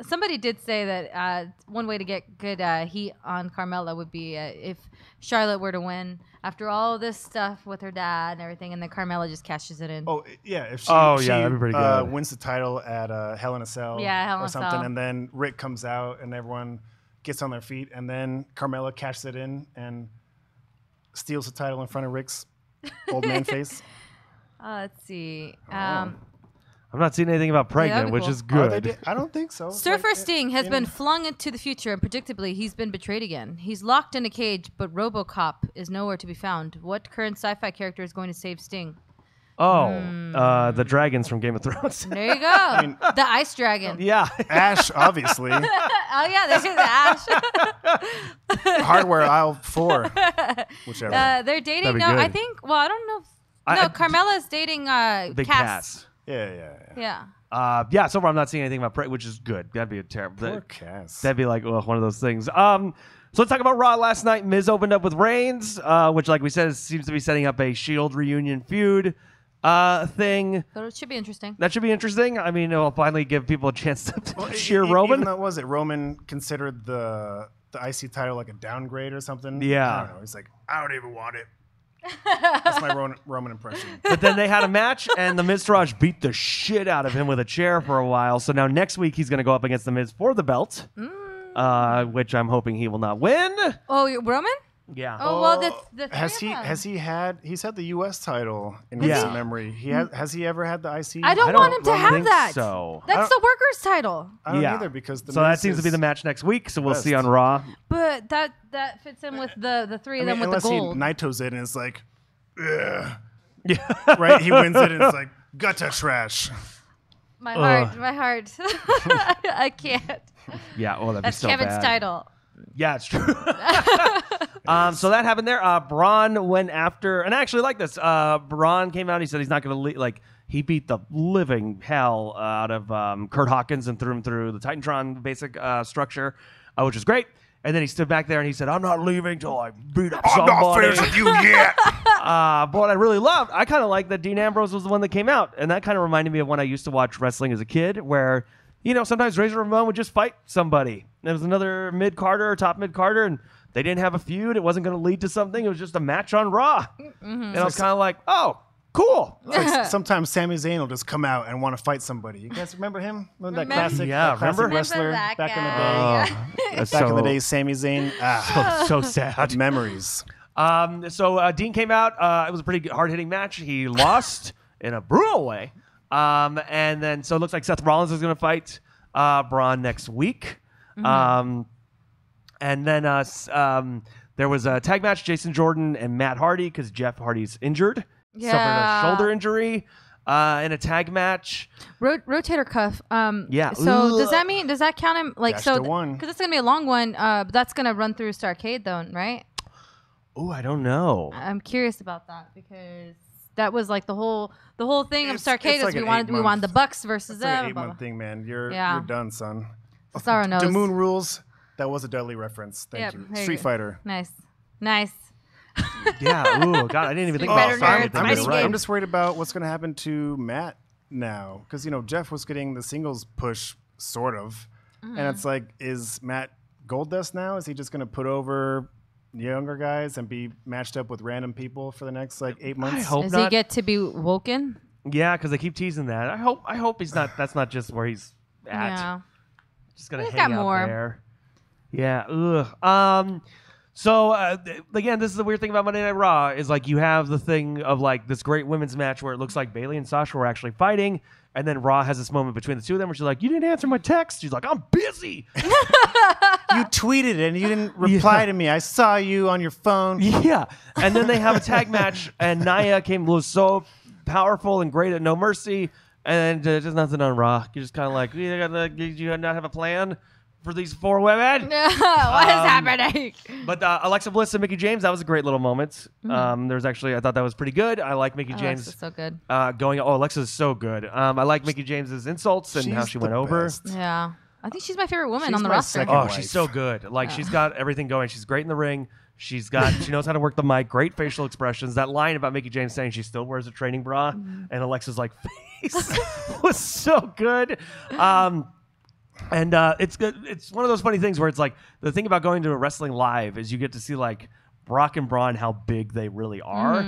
somebody did say that one way to get good heat on Carmella would be if Charlotte were to win after all this stuff with her dad and everything, and then Carmella just cashes it in. Oh yeah, if she, that'd be pretty good. Wins the title at Hell in a Cell, Hell in or a something, Cell. and then Rick comes out and everyone gets on their feet, and then Carmella cashes it in and steals the title in front of Rick's old man face. Let's see. I'm not seeing anything about pregnant, which cool. is good. I don't think so. Surfer Sting has been flung into the future, and predictably, he's been betrayed again. He's locked in a cage, but RoboCop is nowhere to be found. What current sci-fi character is going to save Sting? The dragons from Game of Thrones. There you go. The Ice Dragon. Yeah. Ash, obviously. Oh, yeah, there's the Ash. Hardware aisle 4. Whichever. They're dating. That'd be No, good. I think, well, I don't know. Carmella's dating Big Cass. Cass. Yeah. So far I'm not seeing anything about which is good. That'd be a terrible. Poor Cass. That'd be like one of those things. So let's talk about Raw last night. Miz opened up with Reigns, which, like we said, seems to be setting up a Shield reunion feud thing. So it should be interesting. That should be interesting. I mean, it'll finally give people a chance to cheer Even Roman. though, was it Roman considered the IC title like a downgrade or something? Yeah. I don't know. He's like, I don't even want it. That's my Roman impression. But then they had a match, and the Miztourage beat the shit out of him with a chair for a while. So now next week he's going to go up against the Miz for the belt, which I'm hoping he will not win. Oh, Roman? Yeah. Oh, well, the He's had the U.S. title in Yeah. recent memory. Has he ever had the IC? I don't want him to have think that. so. That's the workers' title. I don't Yeah. either because So that seems to be the match next week. So we'll see on Raw. But that fits in with the 3 of them with the unless gold. he Naito's it and it's like, ugh. Yeah. Right? He wins it and it's like, gutter trash. My heart. I can't. Yeah. Oh, that'd That's be so Kevin's bad. title. Yeah, it's true. So that happened there. Braun went after, and I actually like this. Braun came out. He said he's not going to he beat the living hell out of Kurt Hawkins and threw him through the Titantron basic structure, which is great. And then he stood back there and he said, "I'm not leaving till I beat up somebody." I'm not finished with you yet. But what I really loved, I kind of like that Dean Ambrose was the one that came out, and that kind of reminded me of when I used to watch wrestling as a kid, where sometimes Razor Ramon would just fight somebody. There was another mid-carder or top mid-carder, and they didn't have a feud. It wasn't going to lead to something. It was just a match on Raw. Mm-hmm. And I was kind of like, oh, cool. Like sometimes Sami Zayn will just come out and want to fight somebody. You guys remember him? That classic, remember? wrestler That back guy. in the day? Back in the day, Sami Zayn. So sad. Memories. So Dean came out. It was a pretty hard-hitting match. He lost in a brutal way. And then, so it looks like Seth Rollins is going to fight Braun next week. Mm-hmm. And then there was a tag match, Jason Jordan and Matt Hardy, because Jeff Hardy's injured. Yeah. Suffered a shoulder injury in a tag match. Rotator cuff. Yeah. So does that count him? Like, That's the one. Because it's going to be a long one, but that's going to run through Starrcade, though, right? Oh, I don't know. I'm curious about that because that was like the whole thing of Starrcade is like we an wanted the Bucks versus It's like them. an 8-month thing, man. You're done, son. Cesaro knows. The Moon Rules. That was a Dudley reference. Thank you. There Street Fighter. Nice. Yeah. Ooh, God, I didn't even think Fighter about nerds, that. fighting Right. I'm just worried about what's going to happen to Matt now. Because, Jeff was getting the singles push, sort of. Mm-hmm. And it's like, is Matt Goldust now? Is he just going to put over younger guys and be matched up with random people for the next, 8 months? I hope Does not. he get to be woken? Yeah, because they keep teasing that. I hope he's not. That's not just where he's at. Yeah. Just gonna He's hang got out more. there. Yeah. Ugh. So again, this is the weird thing about Monday Night Raw is you have the thing of this great women's match where it looks like Bayley and Sasha were actually fighting, and then Raw has this moment between the two of them where she's like, "You didn't answer my text." She's like, "I'm busy." You tweeted and you didn't reply to me. I saw you on your phone. Yeah. And then they have a tag match, and Nia was so powerful and great at No Mercy, and there's nothing on Raw. You're just kind of you not have a plan for these 4 women? What is happening? But Alexa Bliss and Mickie James, that was a great little moment. Mm-hmm. There's actually, I thought that was pretty good. I like Mickie James. Alexa's so good. Alexa's so good. I like Mickie James's insults and how she went over. best. Yeah. I think she's my favorite woman She's on the my roster. second Oh, wife. she's so good. Like she's got everything going. She's great in the ring. She knows how to work the mic. Great facial expressions. That line about Mickie James saying she still wears a training bra, and Alexa's like face was so good. And it's good. It's one of those funny things where it's like the thing about going to a wrestling live is you get to see like Brock and Braun how big they really are.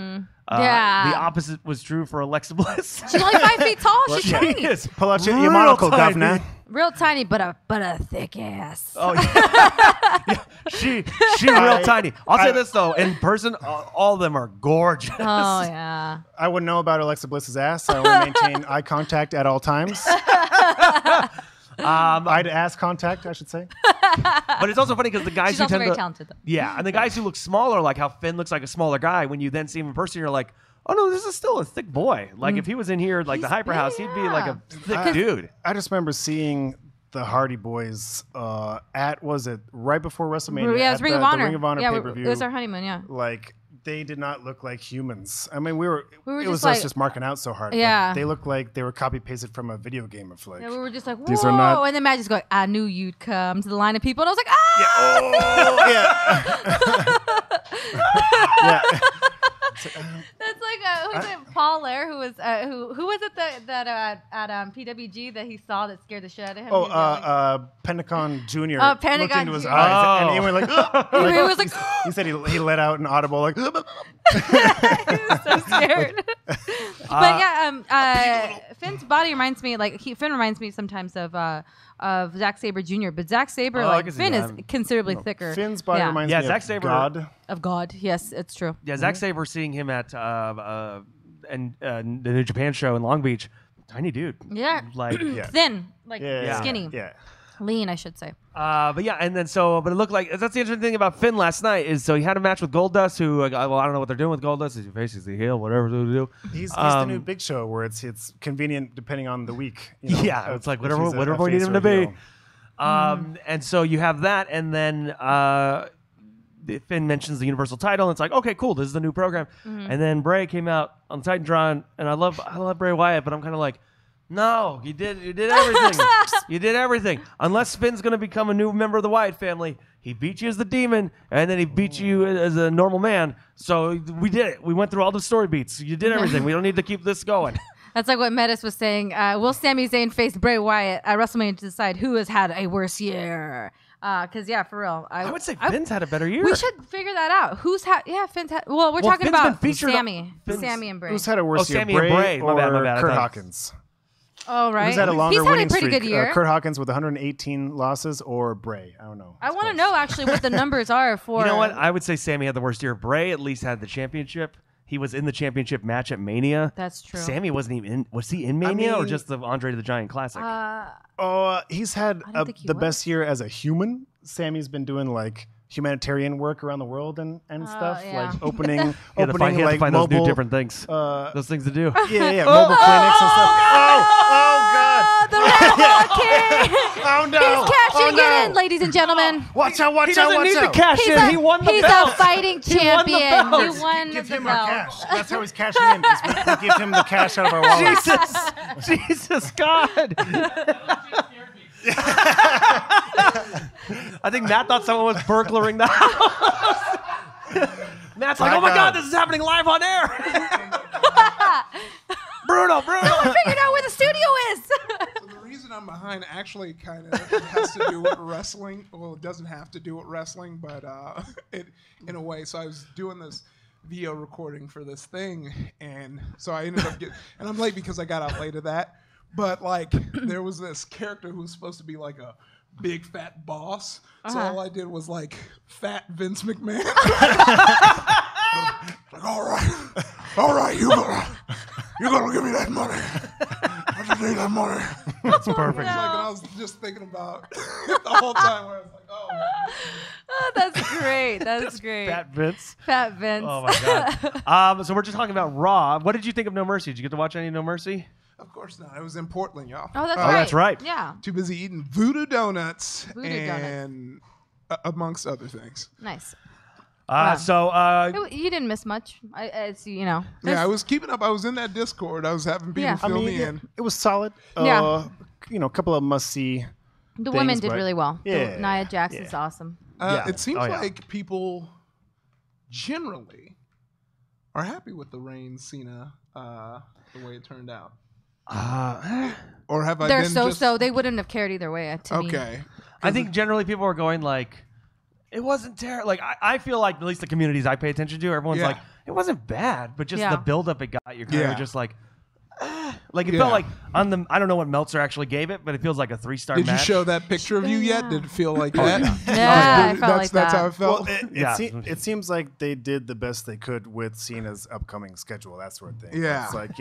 Yeah. The opposite was true for Alexa Bliss. She's only 5 feet tall. She's tiny. is. Pull out your Real monocle, tiny. governor. Real tiny, but a thick ass. Oh yeah. She real tiny. I'll say this though, in person, all of them are gorgeous. Oh yeah. I wouldn't know about Alexa Bliss's ass. I only maintain eye contact at all times. Eye-to-ass contact, I should say. But it's also funny because the guys She's who also tend very to, talented, though. yeah, and the guys who look smaller, like how Finn looks like a smaller guy, when you then see him in person, you're like, oh no, this is still a thick boy. Like if he was in here, like the Hyper House, he'd be like a thick dude. I just remember seeing the Hardy Boys was it right before WrestleMania? Yeah, it was Ring of Honor. The Ring of Honor yeah, pay-per-view. it was our honeymoon. Yeah. Like they did not look like humans. I mean, it just was like- us just marking out so hard. Yeah. Like, they looked like they were copy pasted from a video game of like. Yeah, we were just like, whoa. These are not- And then Matt just going, I knew you'd come to the line of people. And I was like, ah! Yeah. That's like who's it? Paul Lair, who was who was it that at PWG that he saw that scared the shit out of him? He was Pentagon Jr. Oh, Pentagon looked into his Jr. eyes, and he went like, like- he was like, he said he let out an audible like. he was so scared. But yeah, Finn's body reminds me Finn reminds me sometimes of Zack Sabre Jr. But Zack Sabre, I can see Finn is that. considerably thicker. Finn's body reminds me Zack of Sabre- God. Of God, yes, it's true. Yeah, Zack Sabre, seeing him at the New Japan show in Long Beach, tiny dude. Yeah, Like, thin, like Yeah. skinny, Yeah. lean, I should say. but yeah, and then but it looked like that's the interesting thing about Finn last night is so he had a match with Goldust, who I don't know what they're doing with Goldust. Is he faces the heel, whatever they do. He's the new Big Show, where it's convenient depending on the week. You know, Yeah, it's like if he's whatever a we need face him or to a be. heel. And so you have that, and then Finn mentions the Universal title, and it's like, okay, cool, this is the new program. And then Bray came out on Titantron, and I love Bray Wyatt, but I'm kind of like, no, you did everything. You did everything. Unless Finn's going to become a new member of the Wyatt family, he beat you as the demon, and then he beat you as a normal man. So we did it. We went through all the story beats. You did everything. We don't need to keep this going. That's like what Metis was saying. Will Sami Zayn face Bray Wyatt at WrestleMania to decide who has had a worse year? Because for real, I would say Finn's had a better year. We should figure that out. Who's had? Yeah, Finn's had. Well, we're talking Finn's been about featured Sammy, Finn's- Sammy and Bray. Who's had a worse year, Sammy and Bray. My or bad, I Kurt thought- Hawkins? Oh, right. Who's had a longer He's had winning a pretty streak? good year. Kurt Hawkins with 118 losses, or Bray? I don't know. I It's want to close. know actually what the numbers are for. You know what? I would say Sammy had the worst year. Bray at least had the championship. He was in the championship match at Mania. That's true. Sammy wasn't even in. Was he in Mania or mean- just the Andre the Giant Classic? He's had I don't think he the was. best year as a human. Sammy's been doing like humanitarian work around the world and stuff, yeah. like opening he had to find like those mobile new different things. Those things to do. yeah, mobile clinics and stuff. Oh God! the Ramble King. Oh no! He's cashing oh, no. it in, ladies and gentlemen. Watch out! Watch He out! doesn't Watch need to out! cash He's in. a, He won the he's belt. a fighting He won the champion. belt. You won Give the him belt. our cash. That's how he's cashing in. We give him the cash out of our wallet. Jesus God. I think Matt thought someone was burglaring the house. Matt's like, My oh my God, God. this is happening live on air. Bruno. Figured out where the studio is. So the reason I'm behind actually kind of has to do with wrestling. Well, it doesn't have to do with wrestling, but it in a way. So I was doing this video recording for this thing, and so I ended up and I'm late because I got out late to that. But like, there was this character who was supposed to be like a big fat boss. So all I did was like fat Vince McMahon. Like, all right, you gotta give me that money. I just need that money. That's perfect. Like, and I was just thinking about it the whole time where I was like, oh, man. Oh, that's great. That's great. Fat Vince. Fat Vince. Oh my God. So we're just talking about Raw. What did you think of No Mercy? Did you get to watch any No Mercy? Of course not. I was in Portland, y'all. Oh, that's Oh, right. that's right. Yeah. Too busy eating voodoo donuts Voodoo and amongst other things. Nice. So You didn't miss much. It's, you know. Yeah, I was keeping up. I was in that Discord. I was having people Yeah. fill me in. it was solid. Yeah. A couple of must-see The women did really well. Yeah. Nia Jax's awesome. It seems like people generally are happy with the Reigns Cena the way it turned out. Or have I They're been so they wouldn't have cared either way. To me. Okay. I think generally people are going like, it wasn't terrible. Like I feel like at least the communities I pay attention to, everyone's like, it wasn't bad, but just the buildup it got, you're kind of just like, like it felt like on the. I don't know what Meltzer actually gave it, but it feels like a 3-star match. Did you show that picture of you yet? Did it feel like that? Yeah, I felt like that's that. how it felt. Well, it seems like they did the best they could with Cena's upcoming schedule, that sort of thing. Yeah. It's like,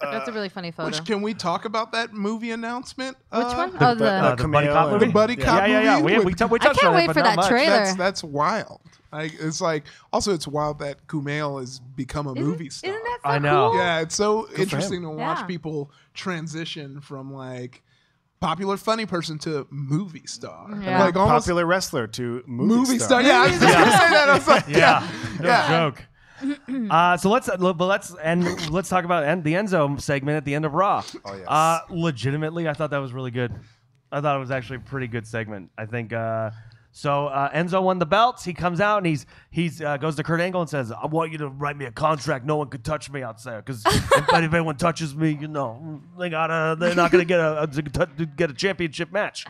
That's a really funny photo. Which, can we talk about that movie announcement? Which one? the buddy cop movie. The buddy cop movie. Yeah. We touched I can't on wait it, but for not that much. trailer. That's wild. It's like also it's wild that Kumail has become a movie star. Isn't that so I know. cool? Yeah, it's so for interesting to him. watch Yeah. people transition from like popular funny person to movie star. Yeah. Like almost Popular wrestler to movie star. Yeah, I was just gonna say that. I was like, No joke. So let's talk about the Enzo segment at the end of Raw. Oh, yes. Legitimately, I thought that was really good. I thought it was actually a pretty good segment. I think. So Enzo won the belts. He comes out and he's goes to Kurt Angle and says, "I want you to write me a contract. No one could touch me out there because if anyone touches me, they're not gonna get a championship match."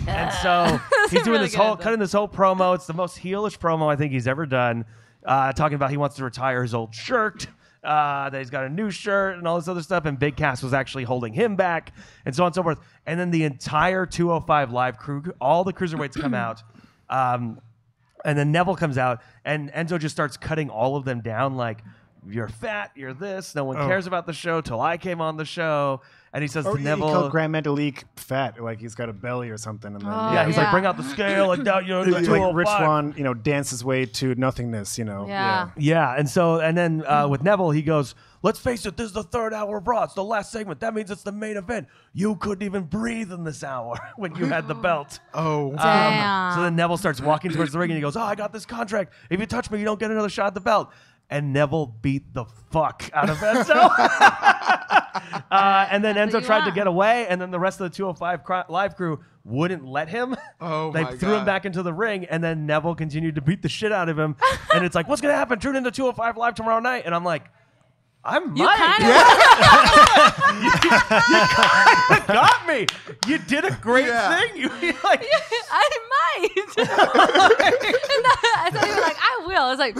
And so he's doing really cutting this whole promo. It's the most heelish promo I think he's ever done. Talking about he wants to retire his old shirt. That he's got a new shirt and all this other stuff, and Big Cass was actually holding him back, and so on and so forth. And then the entire 205 Live crew, all the cruiserweights come out, and then Neville comes out, and Enzo just starts cutting all of them down, like, you're fat, you're this, no one cares about the show till I came on the show. And he says to Neville, he called Grand Metalik fat, like he's got a belly or something. And then, he's like, bring out the scale, like that, like Rich Swann, dance his way to nothingness, Yeah. Yeah, and then with Neville, he goes, let's face it, this is the 3rd hour of Raw. It's the last segment. That means it's the main event. You couldn't even breathe in this hour when you had the belt. Oh, Damn. So then Neville starts walking towards the ring, and he goes, I got this contract. If you touch me, you don't get another shot at the belt. And Neville beat the fuck out of Enzo. And then Enzo tried to get away, and then the rest of the 205 Live crew wouldn't let him. Oh, they my threw him God. back into the ring, and then Neville continued to beat the shit out of him. And it's like, what's going to happen? Tune into 205 Live tomorrow night. And I'm like, I might. You got me. You did a great thing. You like, I might. I thought you were like, I will. I was like,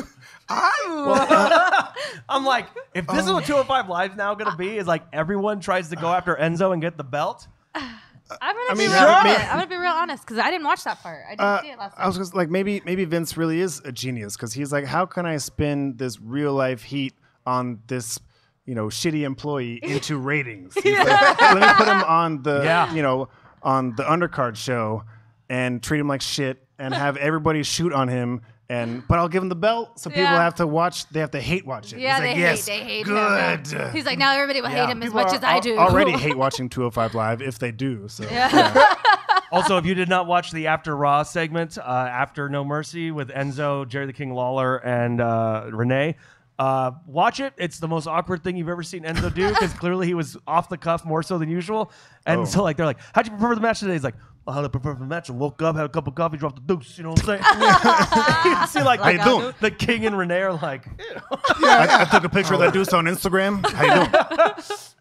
I'm like, if this is what 205 Live's now going to be, is like everyone tries to go after Enzo and get the belt. I'm gonna be real honest because I didn't watch that part. I didn't see it last I was night. just like, maybe Vince really is a genius because he's like, how can I spin this real life heat on this, shitty employee into ratings? He's like, let me put him on the, on the undercard show and treat him like shit and have everybody shoot on him. But I'll give him the belt, so people have to watch. They have to hate watch it. Yeah, He's they hate good. him. He's like, now everybody will hate him as People much as I do. Already hate watching 205 Live if they do. So Also, if you did not watch the After Raw segment, After No Mercy with Enzo, Jerry the King Lawler, and Renee, watch it. It's the most awkward thing you've ever seen Enzo do because clearly he was off the cuff more so than usual. And so they're like, how'd you prefer the match today? He's like, how to prepare for the match. I woke up, had a cup of coffee, dropped the deuce. You know what I'm saying? You see, like, How you doing? the King and Renee are like, I took a picture of that deuce on Instagram. How you doing?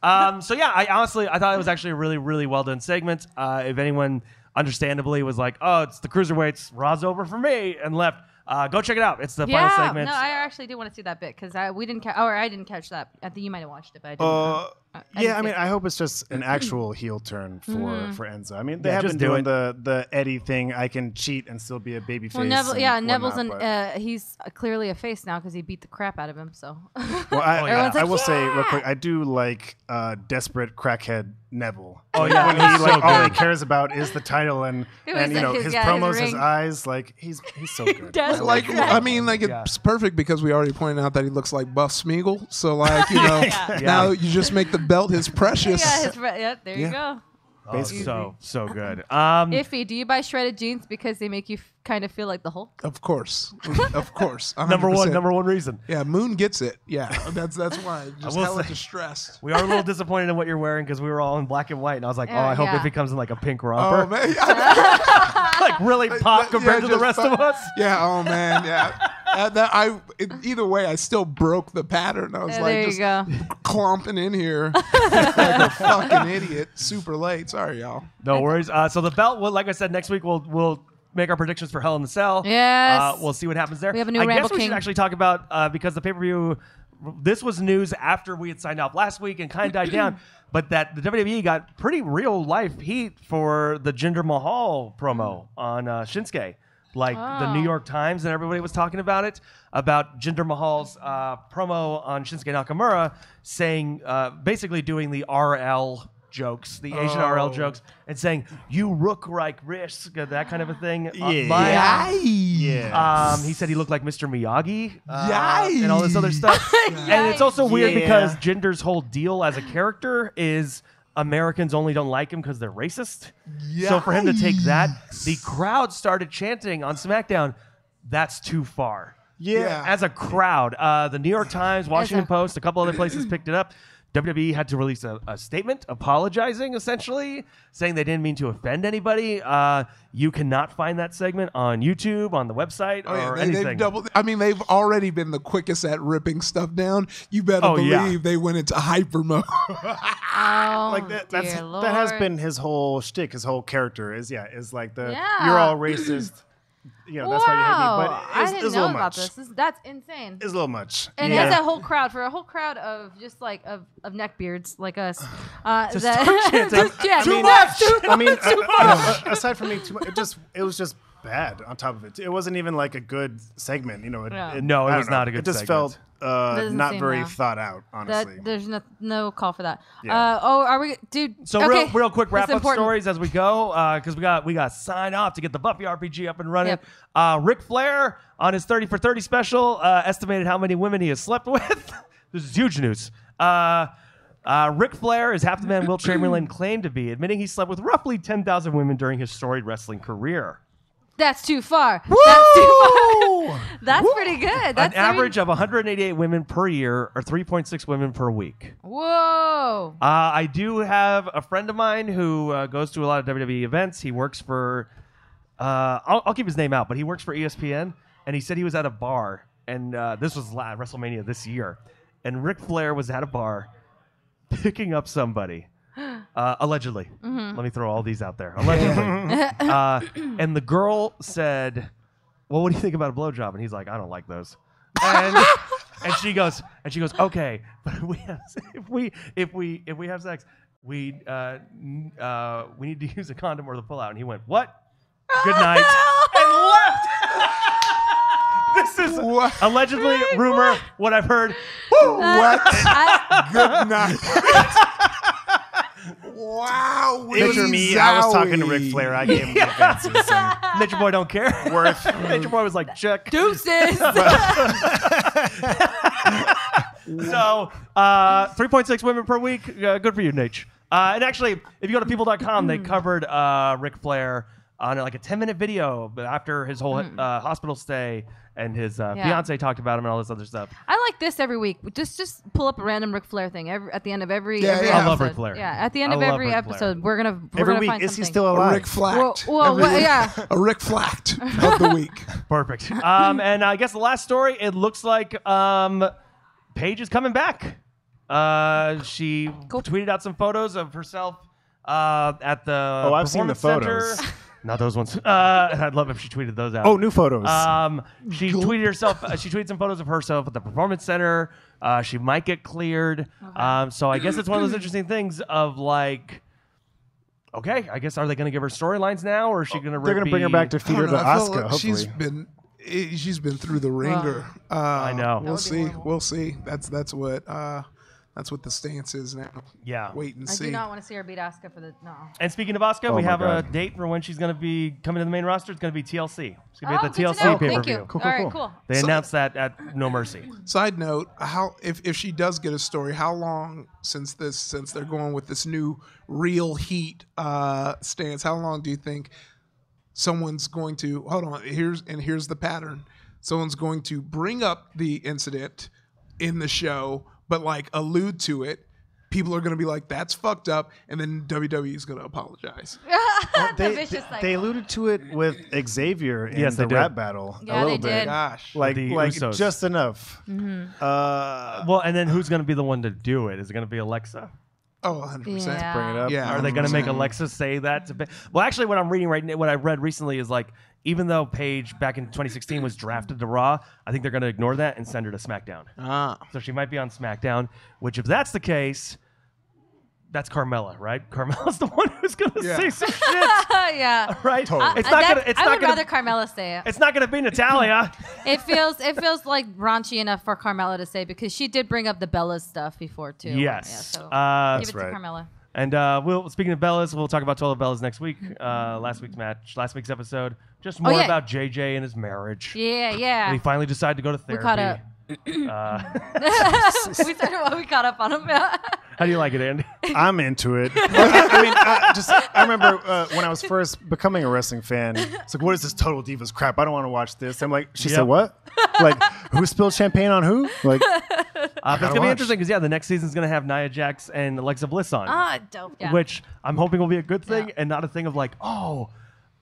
I thought it was actually a really, really well done segment. If anyone understandably was like, oh, it's the Cruiserweights, Raw's over for me, and left, go check it out. It's the final segment. No, I actually do want to see that bit because I didn't catch that. I think you might have watched it, but I didn't. I hope it's just an actual heel turn for Enzo. I mean, they have just been do doing the Eddie thing. I can cheat and still be a baby face. Well, Neville's he's clearly a face now because he beat the crap out of him. So, well, I like, will say real quick, I do like desperate crackhead Neville. Oh yeah, when he all he cares about is the title and like his promos, his eyes, like he's so good. It's perfect because we already pointed out that he looks like Buff Smeagol. So now you just make the belt his precious. there you go. Basically. So good. Iffy, do you buy shredded jeans because they make you kind of feel like the Hulk? Of course. Of course. 100%. Number one reason. Yeah, Moon gets it. Yeah, that's why. Just hella distressed. We are a little disappointed in what you're wearing because we were all in black and white, and I was like, I hope if he comes in like a pink romper. Oh man. Like really pop compared to the rest of us. Yeah. Oh man. Yeah. Either way, I still broke the pattern. I was like just clomping in here like a fucking idiot. Super late. Sorry, y'all. No worries. So the belt, like I said, next week we'll make our predictions for Hell in the Cell. Yes. We'll see what happens there. We have a new I Ramble guess we King. should actually talk about because the pay-per-view. This was news after we had signed off last week and kind of died down, but that the WWE got pretty real life heat for the Jinder Mahal promo on Shinsuke. Like the New York Times and everybody was talking about it, about Jinder Mahal's promo on Shinsuke Nakamura, saying basically doing the RL jokes, the Asian RL jokes, and saying you look like risk, that kind of a thing. He said he looked like Mr. Miyagi and all this other stuff. And it's also weird because Jinder's whole deal as a character is Americans only don't like him because they're racist. So for him to take that, the crowd started chanting on SmackDown, "That's too far." As a crowd, the New York Times, Washington Post, a couple other places picked it up. WWE had to release a statement apologizing, essentially, saying they didn't mean to offend anybody. You cannot find that segment on YouTube, on the website, or anything. They've already been the quickest at ripping stuff down. You better believe they went into hyper mode. That has been his whole shtick, his whole character is like you're all racist. That's why you hate me. But I didn't know about this. That's insane. It's a little much. And as a whole crowd, for a whole crowd of just like of neckbeards like us, aside from me, too much. It was just bad. On top of it, it wasn't even like a good segment. It was not a good. It just segment. felt not very thought out. Honestly, there's no call for that. Yeah. Are we, dude? So real quick wrap up stories as we go, because we got signed off to get the Buffy RPG up and running. Yep. Ric Flair on his 30 for 30 special estimated how many women he has slept with. This is huge news. Ric Flair is half the man Wilt Chamberlain claimed to be, admitting he slept with roughly 10,000 women during his storied wrestling career. That's too far. Woo! That's too far. That's pretty good. That's an average of 188 women per year, or 3.6 women per week. Whoa. I do have a friend of mine who goes to a lot of WWE events. He works for, I'll keep his name out, but he works for ESPN, and he said he was at a bar, and this was WrestleMania this year, and Ric Flair was at a bar picking up somebody. Allegedly. Let me throw all these out there. Allegedly. And the girl said, "Well, what do you think about a blowjob?" And he's like, "I don't like those." And she goes, "Okay, but if we have sex, we need to use a condom or the pull out." And he went, "What? Good night," and left. This is allegedly rumor. What I've heard. What? Good night. Wow. It was me. I was talking to Ric Flair. I gave him the advances. Nature Boy don't care. Worth. Nature Boy was like, check. Deuces. So, 3.6 women per week. Good for you, Nate. And actually, if you go to people.com, they covered Ric Flair on like a 10-minute video after his whole hospital stay, and his fiance talked about him and all this other stuff. I like this every week. Just pull up a random Ric Flair thing at the end of every I episode. love Ric Flair. Yeah, at the end of every episode, we're gonna every week find is something. he still alive? A Ric Flact. A Ric Flact of the week. Perfect. And I guess the last story, it looks like Paige is coming back. She tweeted out some photos of herself at the I've seen the Performance photos. Center. Not those ones. I'd love if she tweeted those out. Oh, new photos. She tweeted herself. She tweeted some photos of herself at the Performance Center. She might get cleared. Okay. So I guess it's one of those interesting things of like, okay, I guess are they going to give her storylines now, or is she going to? They're going to bring her back to feed her to Asuka. Hopefully, she's been through the ringer. I know. We'll see. We'll see. That's what That's what the stance is now. Yeah. Wait and I see. do not want to see her beat Asuka for the And speaking of Asuka, we my have a God. date for when she's going to be coming to the main roster. It's going to be TLC. It's going to be at the good to TLC know. pay-per-view. Thank you. Cool, All right, cool. cool. They announced that at No Mercy. Side note: how if she does get a story, how long since they're going with this new real heat stance? How long do you think someone's going to hold on? Here's the pattern. Someone's going to bring up the incident in the show, but like allude to it. People are going to be like, "That's fucked up," and then WWE is going to apologize. The vicious cycle. They alluded to it with Xavier in Yes, they the did. rap battle. Yeah, a little they bit. did. Gosh, Like The like Usos. just enough. Well, and then who's going to be the one to do it? Is it going to be Alexa? oh, 100%. Yeah. Bring it up. Yeah. Are they going to make 100%. Alexa say that? Well, actually, what I'm reading right now, what I read recently is like, even though Paige back in 2016 was drafted to Raw, I think they're going to ignore that and send her to SmackDown. Ah. So she might be on SmackDown, which if that's the case, that's Carmella, right? Carmella's the one who's going to Yeah. say some shit, Yeah. right? Totally. It's not going to. It's I not would going rather to. Carmella say it. It's not going to be Natalia. It feels like raunchy enough for Carmella to say because she did bring up the Bellas stuff before too. Yes. Yeah, so give That's it to right. Carmella. And speaking of Bellas, we'll talk about Total Bellas next week. Last week's episode, just more yeah. about JJ and his marriage. Yeah, And yeah. he finally decided to go to therapy. caught up. we started while we caught up on him. How do you like it, Andy? I'm into it. I remember when I was first becoming a wrestling fan. It's like, what is this Total Divas crap? I don't want to watch this. I'm like, she said Yep. what? Like, who spilled champagne on who? Like, But it's gonna be watch. interesting because the next season's gonna have Nia Jax and Alexa Bliss on, Ah, dope. Yeah. which I'm hoping will be a good thing Yeah. and not a thing of like, oh,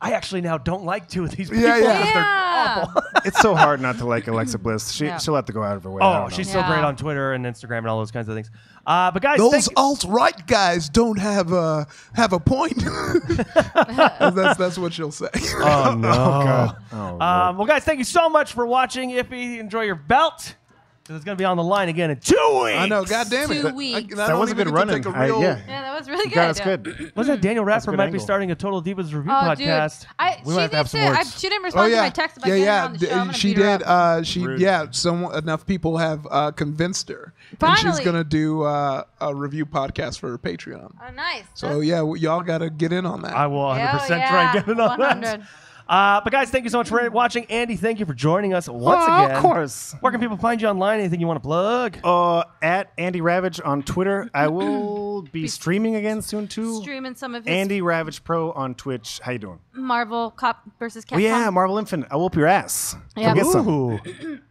I actually now don't like two of these people. Yeah, yeah. 'cause they're Yeah. awful. it's so hard not to like Alexa Bliss. Yeah. She'll have to go out of her way. I Oh, don't know. she's so Yeah. great on Twitter and Instagram and all those kinds of things. But guys, Those thank you. alt-right guys don't have a point. that's what she'll say. Oh no. God. Oh, Lord. Well, guys, thank you so much for watching. Iffy, enjoy your belt. It's going to be on the line again in 2 weeks. I know. God damn it. 2 weeks. That was a good running. Take a real, yeah. Yeah, that was really good. God, that's yeah. good. What's that? Daniel Radford good might be angle. starting a Total Divas review Oh, dude. podcast. We might have to have some words. She didn't Oh respond to yeah, my text about getting her on the show. I'm gonna she beat her did. up. Rude. Enough people have convinced her, and Finally. she's gonna do a review podcast for her Patreon. Oh, nice. So yeah, y'all gotta get in on that. I will 100% Hell try and yeah. get it on 100. that. But guys, thank you so much for watching. Andy, thank you for joining us once again. Of course. Where can people find you online? Anything you want to plug? At Andy Ravage on Twitter. I will be streaming again soon too. Streaming some of his Andy Ravage Pro on Twitch. How you doing? Marvel Cop versus Capcom. Oh yeah, Marvel Infinite. I whoop your ass. Yeah. Go get some. Ooh.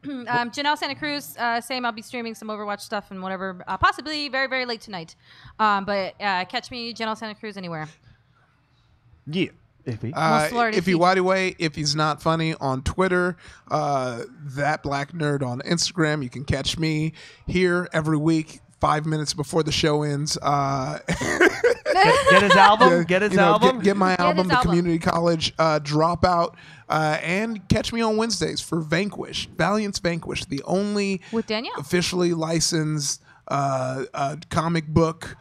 Janelle Santa Cruz, same. I'll be streaming some Overwatch stuff and whatever, possibly very, very late tonight. But catch me, Janelle Santa Cruz, anywhere. Yeah. Iffy. Florida If he feet. whitey way, if he's not funny on Twitter, that black nerd on Instagram. You can catch me here every week, 5 minutes before the show ends. Get his album. Get his album. Get my album, his The album. Community College Dropout, and catch me on Wednesdays for Vanquish, Valiant's Vanquish, the only With Danielle. officially licensed comic book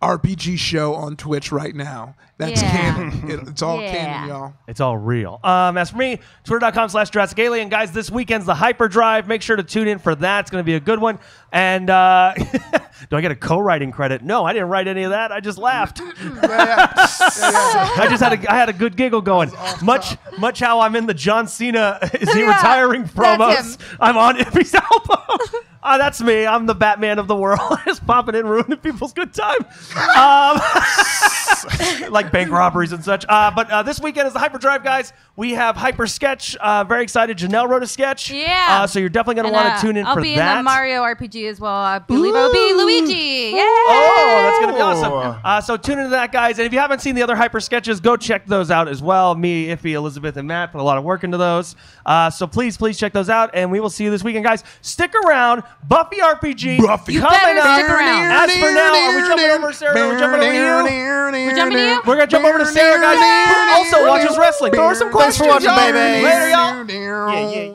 RPG show on Twitch right now. That's Yeah. canon. It's all Yeah. canon, y'all. It's all real. As for me, twitter.com/Jurassic Alien. Guys, this weekend's the Hyperdrive. Make sure to tune in for that. It's going to be a good one. And do I get a co-writing credit? No, I didn't write any of that. I just laughed. I had a good giggle going. Much how I'm in the John Cena is he Yeah, retiring that's promos. him. I'm on Iffy's album. That's me. I'm the Batman of the world. Just popping in, ruining people's good time. Like bank robberies and such. But this weekend is the Hyperdrive, guys. We have Hyper Sketch. Very excited. Janelle wrote a sketch. Yeah. So you're definitely going to And, want to tune in I'll for be that. in the Mario RPG as well. I believe I'll be Luigi. Yeah. Oh, that's going to be Ooh. awesome. So tune into that, guys. And if you haven't seen the other Hyper Sketches, go check those out as well. Me, Iffy, Elizabeth, and Matt put a lot of work into those. So please check those out. And we will see you this weekend, guys. Stick around. Buffy RPG. Buffy. You coming better up. stick around. As for now, are we jumping over, Sarah? Are we jumping over to you? We're jumping to you? We're going to jump over to Sarah, guys. Who also watches wrestling. Throw her some Thanks questions. for watching, y'all. baby. Later, y'all. Yeah.